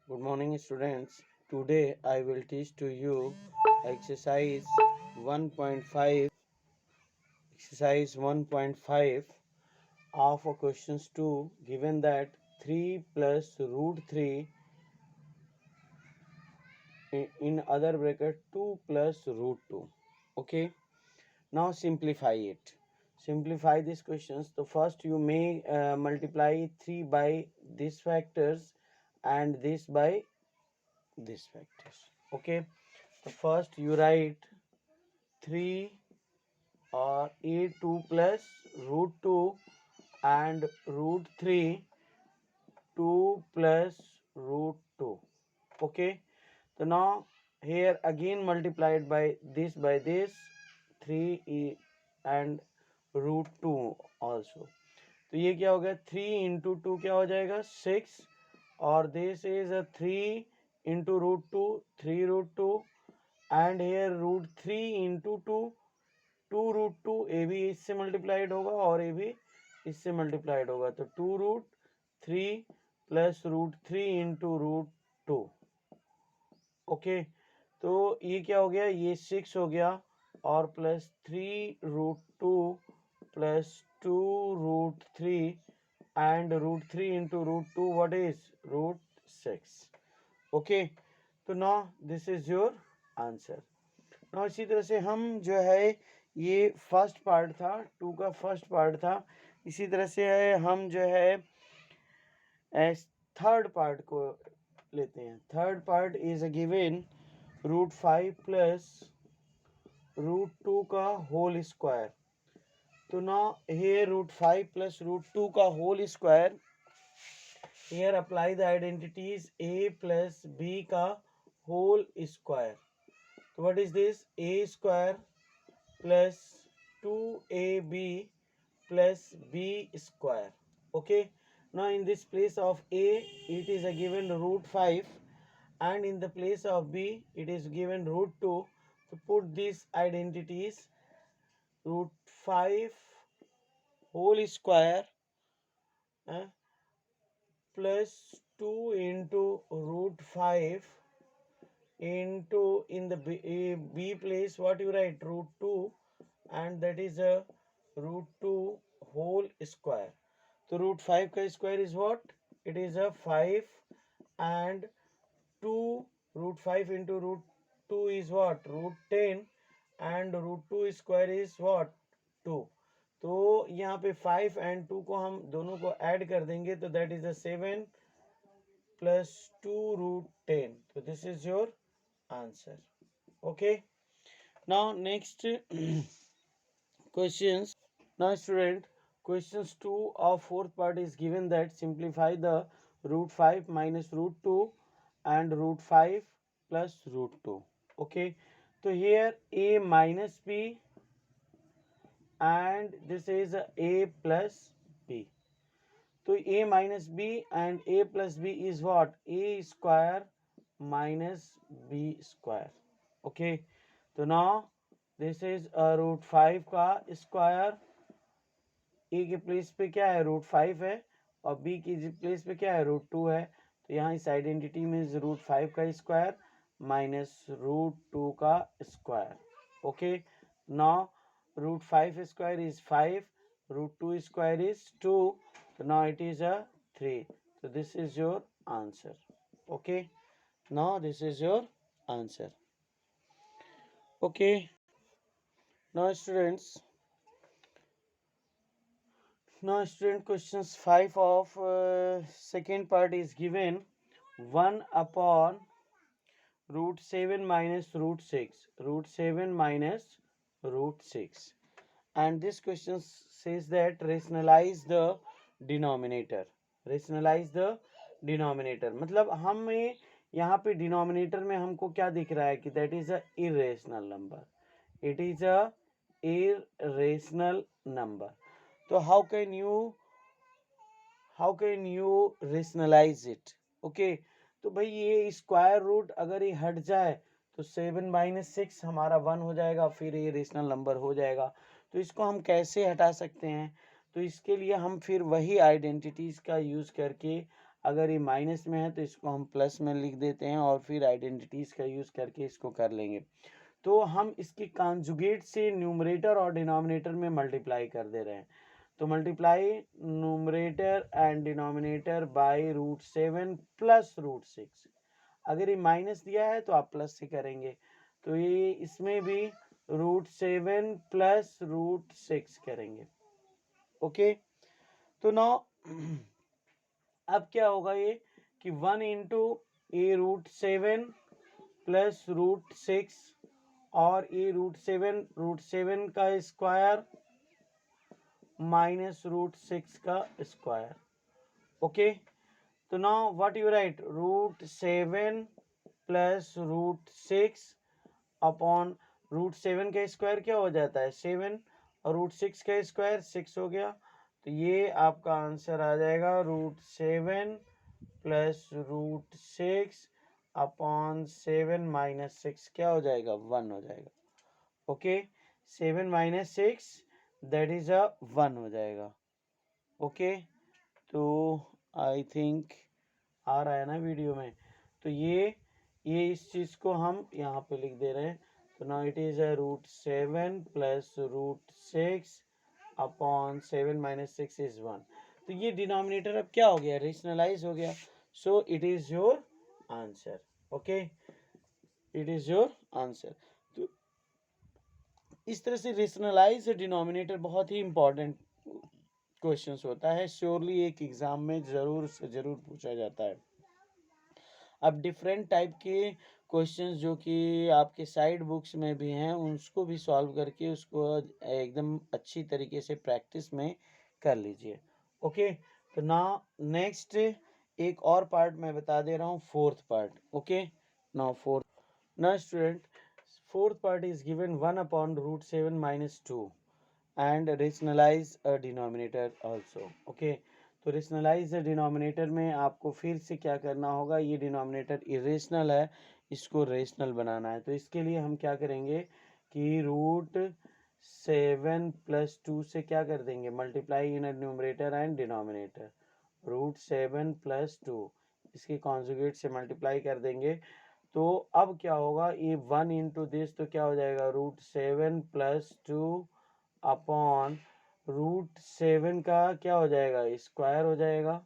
Good morning, students. Today I will teach to you exercise 1.5 exercise 1.5 of a questions 2, given that 3 plus root 3 in other bracket 2 plus root 2. Okay, now simplify it. Simplify these questions. So first you may multiply 3 by these factors and this by these factors. Okay, so first you write 3 or a2 plus root 2 and root 3 2 plus root 2. Okay, so now here again multiplied by this 3 and root 2 also. तो ये क्या हो गया 3 into 2 क्या हो जाएगा 6 और this is a 3 into root 2 3 root 2 and here root 3 into 2 2 root 2 A भी इससे मल्टीप्लाइड होगा और ए भी इससे मल्टीप्लाइड होगा तो 2 root 3 plus root 3 into root 2. Okay, तो ये क्या हो गया ये 6 हो गया और plus 3 root 2 plus 2 root 3 and root 3 into root 2 what is root 6. Okay, तो now this is your answer. Now इसी तरह से हम जो है ये फर्स्ट पार्ट था 2 का फर्स्ट पार्ट था, इसी तरह से हम जो है थर्ड पार्ट को लेते हैं. Third part is given root 5 plus root 2 का होल स्क्वायर. तो ना here रूट 5 प्लस रूट 2 का whole square, here apply the identities a plus b का होल स्क्वायर. तो what is this a square plus 2ab plus b square. Okay, now in this place of a it is a given root 5 and in the place of b it is given root 2. So put these identities root 5 whole square plus 2 into root 5 into in the b place what you write root 2 and that is a root 2 whole square. So root 5 का square is what? It is a 5 and 2 root 5 into root 2 is what? Root 10 and root 2 square is what? 2. तो यहाँ पे 5 and 2 को हम दोनों को add कर देंगे तो that is a 7 plus 2 root 10. So this is your answer. Okay, now next questions. Now student, questions 2 of fourth part is given that simplify the root 5 minus root 2 and root 5 plus root 2. Okay, so here a minus b and this is a plus b. So a minus b and a plus b is what? A square minus b square. Okay, so now this is a root 5 का square. ए के place पे क्या है root 5 है और B की place पे क्या है रूट 2 है. तो यहाँ इस आइडेंटिटी में रूट 5 का स्क्वायर माइनस रूट 2 का square. Okay, now root 5 square is 5, root 2 square is 2, so now it is a 3. So this is your answer. Okay, now this is your answer. Okay, now students, questions 5 of second part is given 1 upon root 7 minus root 6, root 7 minus root 6, and this question says that rationalize the denominator. rationalize the denominator मतलब हमें यहाँ पे denominator में हमको क्या दिख रहा है कि that is a irrational number. It is a irrational number. तो how can you rationalise it. Okay, तो भाई ये स्क्वायर रूट अगर ये हट जाए तो 7 माइनस 6 हमारा 1 हो जाएगा, फिर ये रेशनल नंबर हो जाएगा. तो इसको हम कैसे हटा सकते हैं? तो इसके लिए हम फिर वही आइडेंटिटीज का यूज करके अगर ये माइनस में है तो इसको हम प्लस में लिख देते हैं और फिर आइडेंटिटीज़ का यूज़ करके इसको कर लेंगे। तो हम इसके कॉन्जुगेट से न्यूमरेटर और डिनोमिनेटर में मल्टीप्लाई कर दे रहे हैं। तो multiply numerator and denominator by √7 plus √6। अगर ये माइनस दिया है तो आप प्लस से करेंगे, तो ये इसमें भी √7 प्लस √6 करेंगे। ओके, तो नाउ अब क्या होगा ये कि 1 इंटू √7 प्लस √6 और ये √7 का स्क्वायर माइनस √6 का स्क्वायर। ओके, तो now what you right, √7 plus √6 upon √7 का स्क्वायर क्या हो जाता है 7 और √6 का स्क्वायर 6 हो गया। तो ये आपका आंसर आ जाएगा √7 प्लस √6 अपॉन 7 माइनस 6 क्या हो जाएगा 1 हो जाएगा। ओके, 7 माइनस 6 दैट इज अ 1 हो जाएगा। ओके, तो आई थिंक आ रहा है ना वीडियो में। तो ये इस चीज़ को हम यहाँ पे लिख दे रहे हैं। तो now it is √7 plus √6 upon 7 minus 6 is 1। तो ये डिनोमिनेटर अब क्या हो गया, रेशनलाइज हो गया। So it is your answer. Okay, it is your answer. तो इस तरह से रेशनलाइज डिनोमिनेटर बहुत ही इंपॉर्टेंट क्वेश्चंस होता है, श्योरली एक एग्जाम में जरूर से जरूर पूछा जाता है। अब डिफरेंट टाइप के क्वेश्चंस जो कि आपके साइड बुक्स में भी हैं उसको भी सॉल्व करके उसको एकदम अच्छी तरीके से प्रैक्टिस में कर लीजिए। ओके, तो नाउ नेक्स्ट एक और पार्ट मैं बता दे रहा हूँ, fourth part. Okay, now student, fourth part is given 1 upon √7 minus 2 and rationalize a denominator also. Okay, तो रेशनलाइज डिनोमिनेटर में आपको फिर से क्या करना होगा, ये डिनोमिनेटर इरेशनल है, इसको रेशनल बनाना है। तो इसके लिए हम क्या करेंगे कि √7 प्लस 2 से क्या कर देंगे, multiply in numerator and denominator. √7 plus 2 इसके कॉन्जुगेट से मल्टीप्लाई कर देंगे। तो अब क्या होगा, ये 1 इंटू दिस तो क्या हो जाएगा √7 प्लस 2 अपॉन √7 का क्या हो जाएगा स्क्वायर हो जाएगा।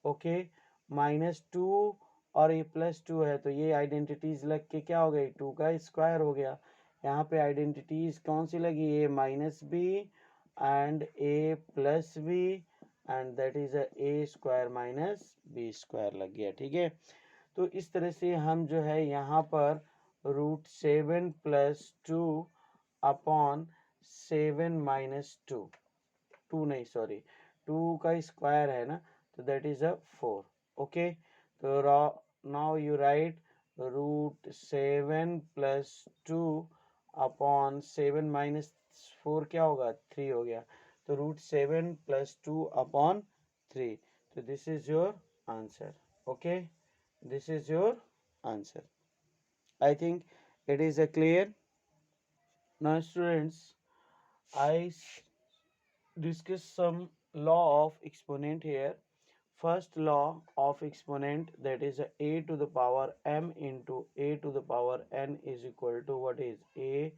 ओके, माइनस 2 और ये प्लस 2 है तो ये आइडेंटिटीज लग के क्या हो गई 2 का स्क्वायर हो गया। यहाँ पे आइडेंटिटीज कौन सी लगी, A minus B and A plus B and that is A square minus B square लग गया। ठीक है, तो इस तरह से हम जो है यहाँ पर √7 प्लस 2 अपॉन 7 माइनस 2 नहीं सॉरी 2 का स्क्वायर है ना, तो दैट इज 4। ओके, तो now you right √7 plus 2 upon 7 minus 4 क्या होगा 3 हो गया। तो √7 प्लस 2 अपॉन 3, तो this is your answer. Okay, this is your answer. I think it is a clear. Now students, I discuss some law of exponent here. First law of exponent, that is a to the power m into a to the power n is equal to what is a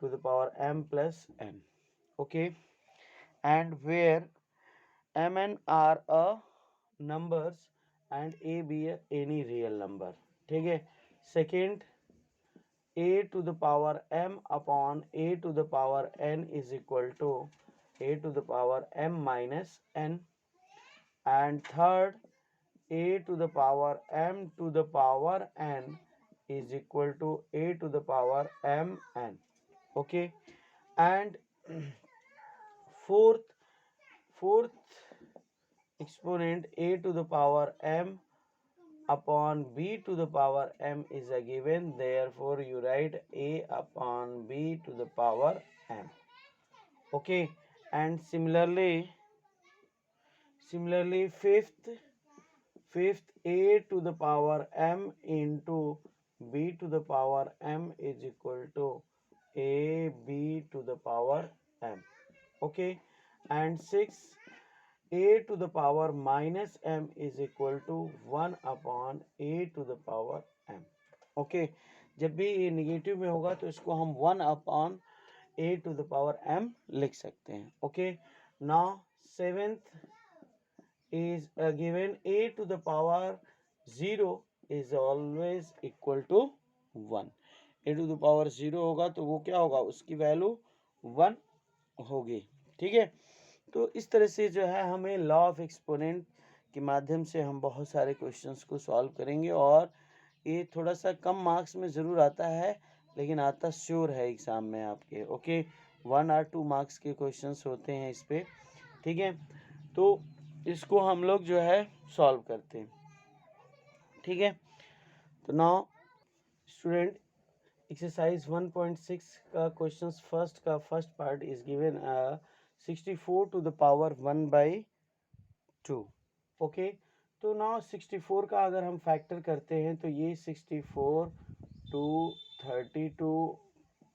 to the power m plus n. Okay, and where m n are a numbers and a be any real number. ठीक है, second a to the power m upon a to the power n is equal to a to the power m minus n, and third a to the power m to the power n is equal to a to the power m n. Okay, and fourth exponent a to the power m upon b to the power m is a given, therefore you write a upon b to the power m. Okay, and similarly fifth a to the power m into b to the power m is equal to a b to the power m. Okay, and sixth a to the power minus m is equal to 1 upon a to the power m. Okay, जब भी ये negative में होगा तो इसको हम 1 upon a to the power m लिख सकते हैं. Okay, now seventh is given a to the power 0 is always equal to 1. a to the power 0 होगा तो वो क्या होगा, उसकी वैल्यू 1 होगी. ठीक है, तो इस तरह से जो है हमें लॉ ऑफ एक्सपोनेंट के माध्यम से हम बहुत सारे क्वेश्चंस को सॉल्व करेंगे. और ये थोड़ा सा कम मार्क्स में ज़रूर आता है, लेकिन आता श्योर है एग्ज़ाम में आपके. ओके, 1 और 2 मार्क्स के क्वेश्चंस होते हैं इस पे. ठीक है, तो इसको हम लोग जो है सॉल्व करते हैं. ठीक है, तो नाउ स्टूडेंट एक्सरसाइज 1.6 का क्वेश्चंस का first part is given 64 to the power 1/2. Okay, तो नाउ 64 का अगर हम फैक्टर करते हैं तो ये 64 टू 32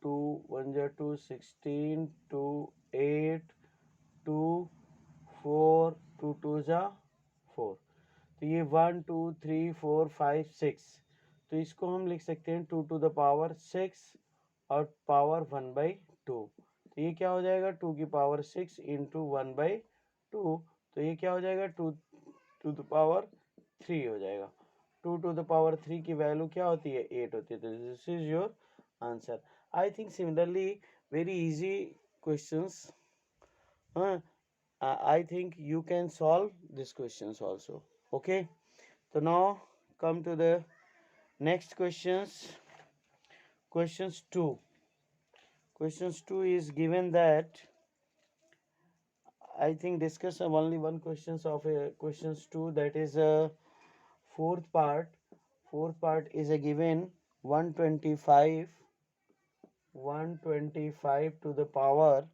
टू 1 जा 2 16 टू 8 टू 4 टू 2 जा 4. तो ये 1 2 3 4 5 6. तो इसको हम लिख सकते हैं 2 टू द पावर 6 और पावर 1/2. तो ये क्या हो जाएगा, 2 की पावर 6 इंटू 1/2. तो ये क्या हो जाएगा, 2 टू द पावर 3 हो जाएगा. 2 टू द पावर 3 की वैल्यू क्या होती है, 8 होती है. तो this is your answer. I think similarly very easy questions. I think you can solve these questions also. Okay, so now come to the next questions. Questions 2. Questions 2 is given that I think discuss only one questions of questions 2, that is a fourth part. Fourth part is a given 125 to the power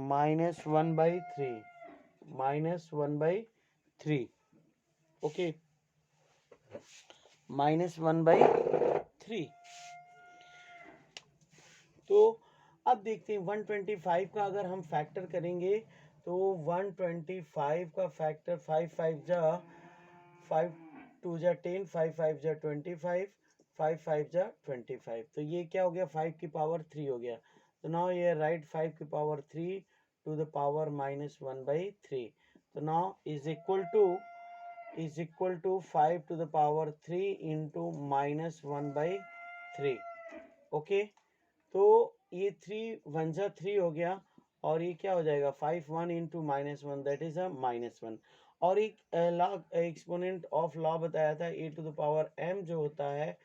minus 1/3. Minus 1/3. Okay, minus 1/3. तो अब देखते हैं 125 का अगर हम factor करेंगे तो 125 का फैक्टर 5 5 जा 5 2 जा 10 5 5 जा 25 5 5 जा 25. तो ये क्या हो गया, 5 की पावर 3 हो गया. तो नाउ ये राइट 5 की power 3 to the power minus 1/3. तो now is equal to 5 to the power 3 into minus 1/3. Okay, तो ये 3 1 जा 3 हो गया और ये क्या हो जाएगा 5 1 इंटू -1 दैट इज अ -1. और एक लॉग एक्सपोनेंट ऑफ लॉ बताया था a to the power m जो होता है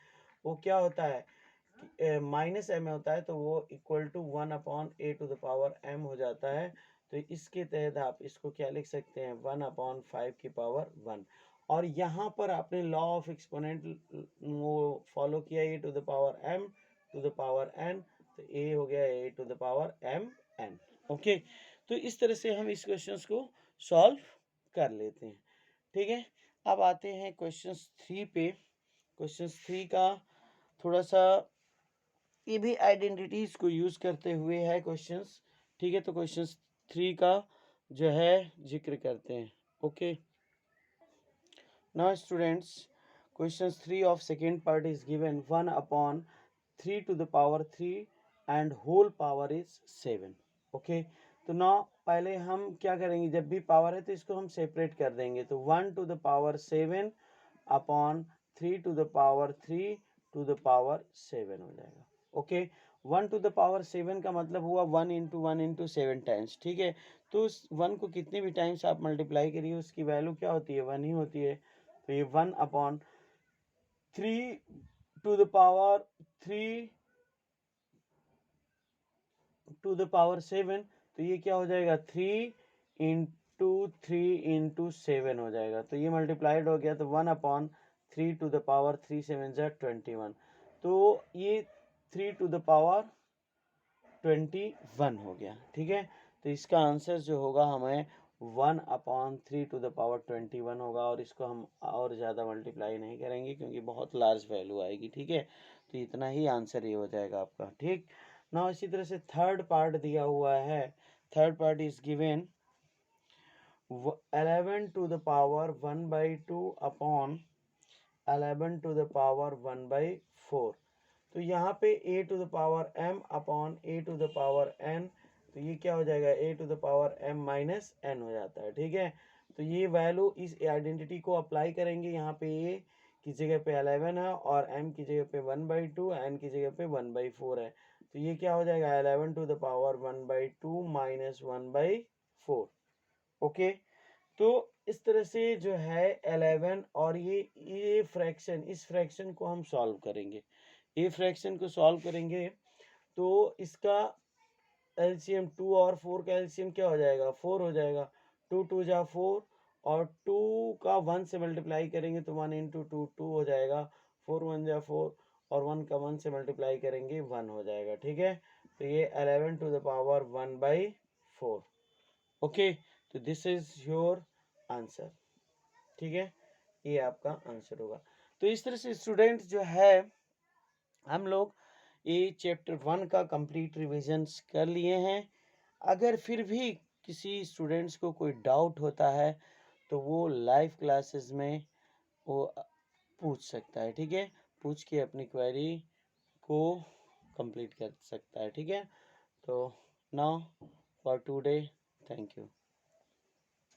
वो क्या होता है माइनस m होता है, तो वो equal to 1 upon a to the power m हो जाता है. तो इसके तहत आप इसको क्या लिख सकते हैं, 1 अपॉन 5 की पावर 1. और यहाँ पर आपने लॉ ऑफ एक्सपोनेंट वो फॉलो किया, a to the power m to the power n. तो a हो गया a to the power m n. Okay, तो इस तरह से हम इस क्वेश्चंस को सॉल्व कर लेते हैं. ठीक है, अब आते हैं क्वेश्चन 3 पे. क्वेश्चन 3 का थोड़ा सा ये भी आइडेंटिटीज को यूज करते हुए है क्वेश्चंस. ठीक है, तो क्वेश्चन 3 का जो है जिक्र करते हैं. Okay, now students question 3 of second part is given 1 upon 3 to the power 3 and whole power is 7. Okay, तो ना पहले हम क्या करेंगे, जब भी पावर है तो इसको हम सेपरेट कर देंगे. तो 1 to the power 7 upon 3 to the power 3 to the power 7 हो जाएगा. ओके, 1 to the power 7 का मतलब हुआ 1 into 7 टाइम्स. ठीक है, तो उस 1 को कितने भी टाइम्स आप मल्टीप्लाई करिए उसकी वैल्यू क्या होती है, 1 ही होती है. तो ये 1 upon 3 to the power 3 to the power 7. तो ये क्या हो जाएगा, 3 इंटू 3 इंटू 7 हो जाएगा. तो ये मल्टीप्लाइड हो गया, तो 1 अपॉन 3 टू द पावर 3 7 जा 21. तो ये 3 टू द पावर 21 हो गया. ठीक है, तो इसका आंसर जो होगा हमें 1 अपॉन 3 टू द पावर 21 होगा. और इसको हम और ज़्यादा मल्टीप्लाई नहीं करेंगे क्योंकि बहुत लार्ज वैल्यू आएगी. ठीक है, तो इतना ही आंसर ये हो जाएगा आपका. ठीक ना, इसी तरह से थर्ड पार्ट दिया हुआ है. Third part is given 11 to the power 1 by 2 upon 11 to the power 1 by 4। तो यहाँ पे a to the power m upon a to the power n, तो ये क्या हो जाएगा, a to the power m minus n हो जाता है। ठीक है, तो ये वैल्यू इस आइडेंटिटी को अप्लाई करेंगे। यहाँ पे a की जगह पे 11 है और m की जगह पे 1/2, n की जगह पे 1/4 है। तो ये क्या हो जाएगा, 11 to the power 1/2 minus 1/4। Okay, तो इस तरह से जो है 11 और ये फ्रैक्शन, इस फ्रैक्शन को हम सॉल्व करेंगे। ये फ्रैक्शन को सॉल्व करेंगे तो इसका एलसीएम 2 और 4 का एलसीएम क्या हो जाएगा, 4 हो जाएगा। 2 2 जा 4 और 2 का 1 से मल्टीप्लाई करेंगे तो 1 इंटू 2 2 हो जाएगा। 4 1 जा 4 और 1 का 1 से मल्टीप्लाई करेंगे 1 हो जाएगा। ठीक है, तो ये 11 टू द पावर 1/4। ओके, तो दिस इज योर आंसर। ठीक है, ये आपका आंसर होगा। तो इस तरह से स्टूडेंट जो है हम लोग ये चैप्टर 1 का कंप्लीट रिविजन्स कर लिए हैं। अगर फिर भी किसी स्टूडेंट्स को कोई डाउट होता है तो वो लाइव क्लासेस में वो पूछ सकता है। ठीक है, पूछ के अपनी क्वेरी को कंप्लीट कर सकता है। ठीक है, तो now for today, thank you.